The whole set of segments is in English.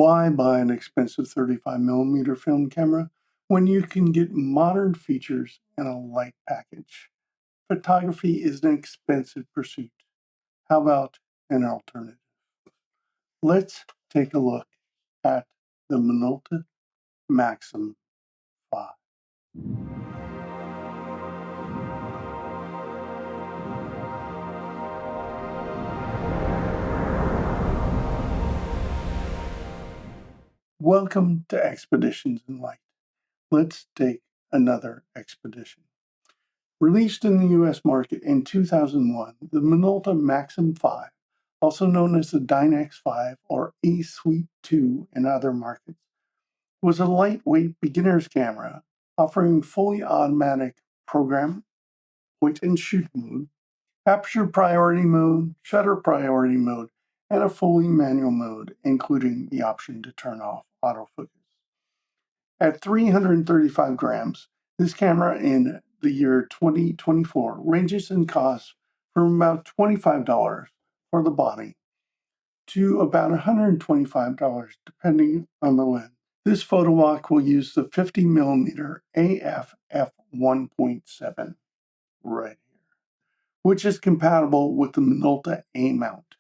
Why buy an expensive 35mm film camera when you can get modern features in a light package? Photography is an expensive pursuit. How about an alternative? Let's take a look at the Minolta Maxxum 5. Welcome to Expeditions in Light. Let's take another expedition. Released in the US market in 2001, the Minolta Maxxum 5, also known as the Dynex 5 or A Suite 2 in other markets, was a lightweight beginner's camera offering fully automatic program, point and shoot mode, aperture priority mode, shutter priority mode, and a fully manual mode, including the option to turn off autofocus. At 335 grams, this camera in the year 2024 ranges in cost from about $25 for the body to about $125 depending on the lens. This photo walk will use the 50mm AF f1.7 right here, which is compatible with the Minolta A mount.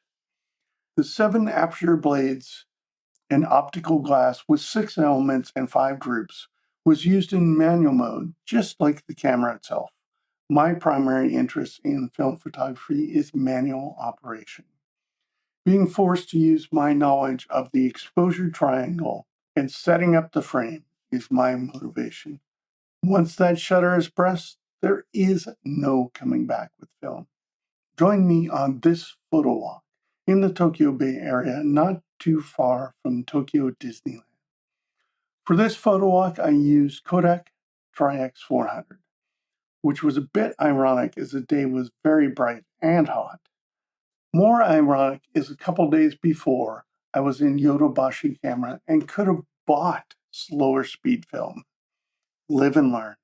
The 7 aperture blades and optical glass with 6 elements and 5 groups was used in manual mode, just like the camera itself. My primary interest in film photography is manual operation. Being forced to use my knowledge of the exposure triangle and setting up the frame is my motivation. Once that shutter is pressed, there is no coming back with film. Join me on this photo walk in the Tokyo Bay area, not too far from Tokyo Disneyland. For this photo walk, I used Kodak Tri-X 400, which was a bit ironic as the day was very bright and hot. More ironic is a couple days before, I was in Yodobashi camera and could have bought slower speed film. Live and learn.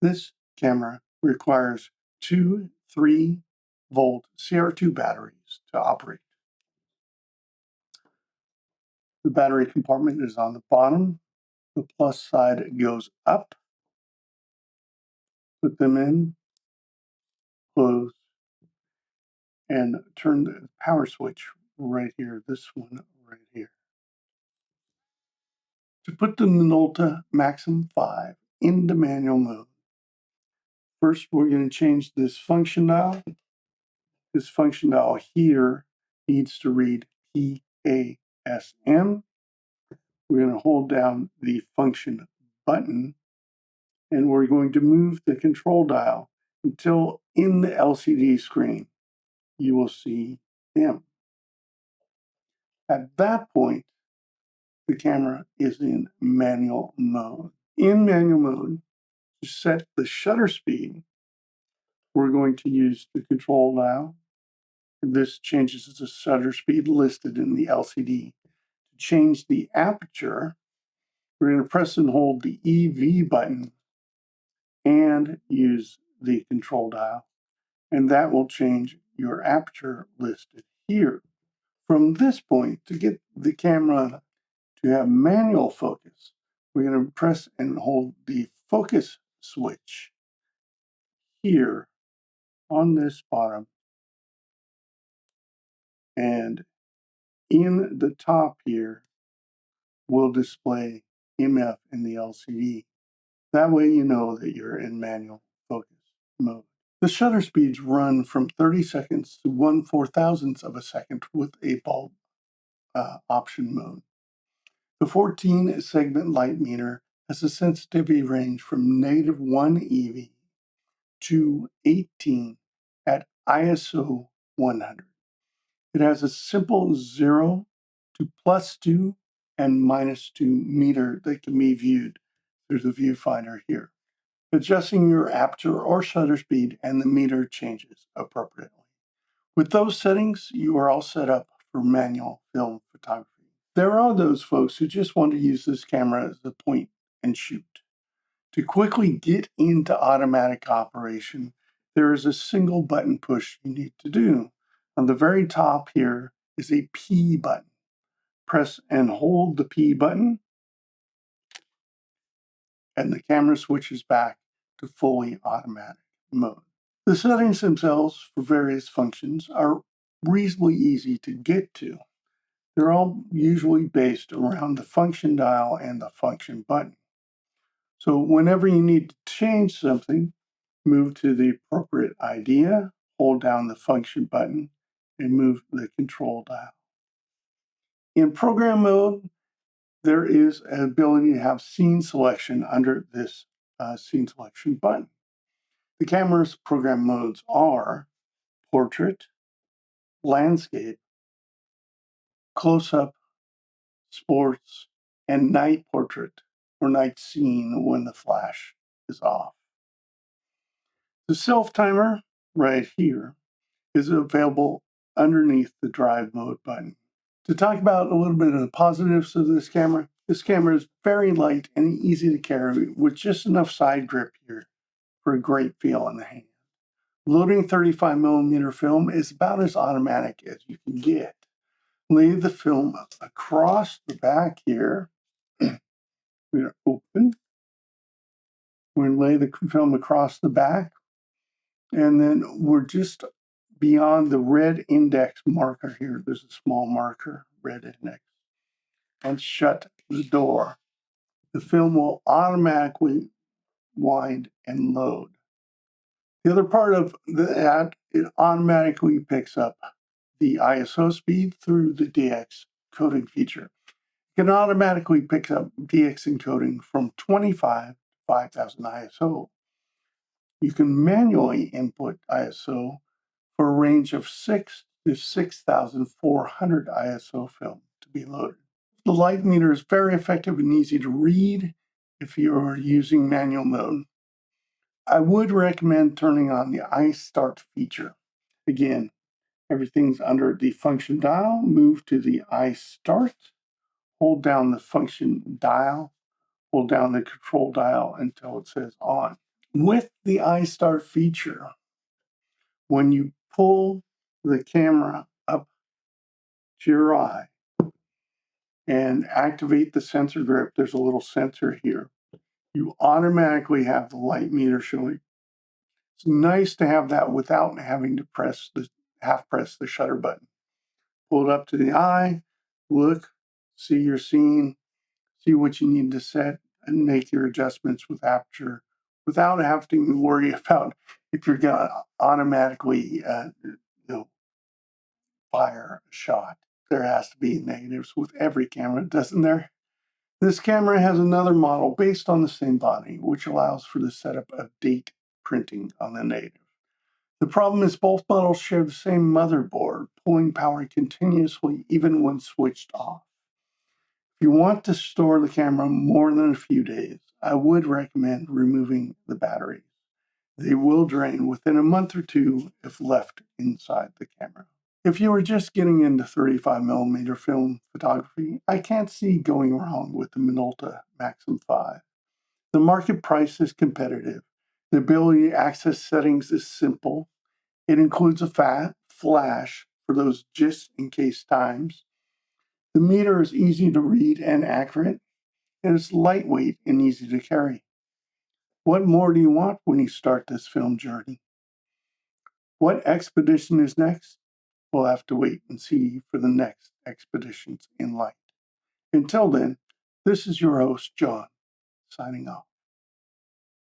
This camera requires two 3-volt CR2 batteries to operate. The battery compartment is on the bottom. The plus side goes up. Put them in, close, and turn the power switch right here, this one right here. To put the Minolta Maxxum 5 into manual mode, first we're going to change this function dial. This function dial here needs to read PASM. We're going to hold down the function button, and we're going to move the control dial until in the LCD screen you will see M. At that point, the camera is in manual mode. In manual mode, to set the shutter speed, we're going to use the control dial. This changes the shutter speed listed in the LCD. To change the aperture, we're going to press and hold the EV button and use the control dial, and that will change your aperture listed here. From this point, to get the camera to have manual focus, we're going to press and hold the focus switch here on this bottom, and in the top here will display MF in the LCD. That way you know that you're in manual focus mode. The shutter speeds run from 30 seconds to 1/4000th of a second with a bulb option mode. The 14-segment light meter has a sensitivity range from -1 EV to 18 at ISO 100. It has a simple 0 to +2 and -2 meter that can be viewed through the viewfinder here. Adjusting your aperture or shutter speed and the meter changes appropriately. With those settings, you are all set up for manual film photography. There are those folks who just want to use this camera as a point and shoot. To quickly get into automatic operation, there is a single button push you need to do. On the very top here is a P button. Press and hold the P button, and the camera switches back to fully automatic mode. The settings themselves for various functions are reasonably easy to get to. They're all usually based around the function dial and the function button. So whenever you need to change something, move to the appropriate idea, hold down the function button, and move the control dial. In program mode, there is an ability to have scene selection under this scene selection button. The camera's program modes are portrait, landscape, close-up, sports, and night portrait or night scene when the flash is off. The self-timer right here is available underneath the drive mode button. To talk about a little bit of the positives of this camera is very light and easy to carry with just enough side grip here for a great feel in the hand. Loading 35mm film is about as automatic as you can get. Lay the film across the back here. We're going to open. We're going to lay the film across the back, and then we're just beyond the red index marker here. There's a small marker, red index. And shut the door. The film will automatically wind and load. The other part of that, it automatically picks up the ISO speed through the DX coding feature. It can automatically pick up DX encoding from 25 to 5000 ISO. You can manually input ISO for a range of 6 to 6400 ISO film to be loaded. The light meter is very effective and easy to read if you're using manual mode. I would recommend turning on the iStart feature. Again, everything's under the function dial. Move to the iStart, hold down the function dial, hold down the control dial until it says on. With the iStart feature, when you pull the camera up to your eye and activate the sensor grip, there's a little sensor here. You automatically have the light meter showing. It's nice to have that without having to half press the shutter button. Pull it up to the eye, look, see your scene, see what you need to set, and make your adjustments with aperture without having to worry about if you're going to automatically fire a shot. There has to be negatives with every camera, doesn't there? This camera has another model based on the same body, which allows for the setup of date printing on the negative. The problem is both models share the same motherboard, pulling power continuously even when switched off. If you want to store the camera more than a few days, I would recommend removing the batteries. They will drain within a month or two if left inside the camera. If you are just getting into 35mm film photography, I can't see going wrong with the Minolta Maxxum 5. The market price is competitive. The ability to access settings is simple. It includes a flash for those just-in-case times. The meter is easy to read and accurate, and it's lightweight and easy to carry. What more do you want when you start this film journey? What expedition is next? We'll have to wait and see for the next expeditions in light. Until then, this is your host, John, signing off.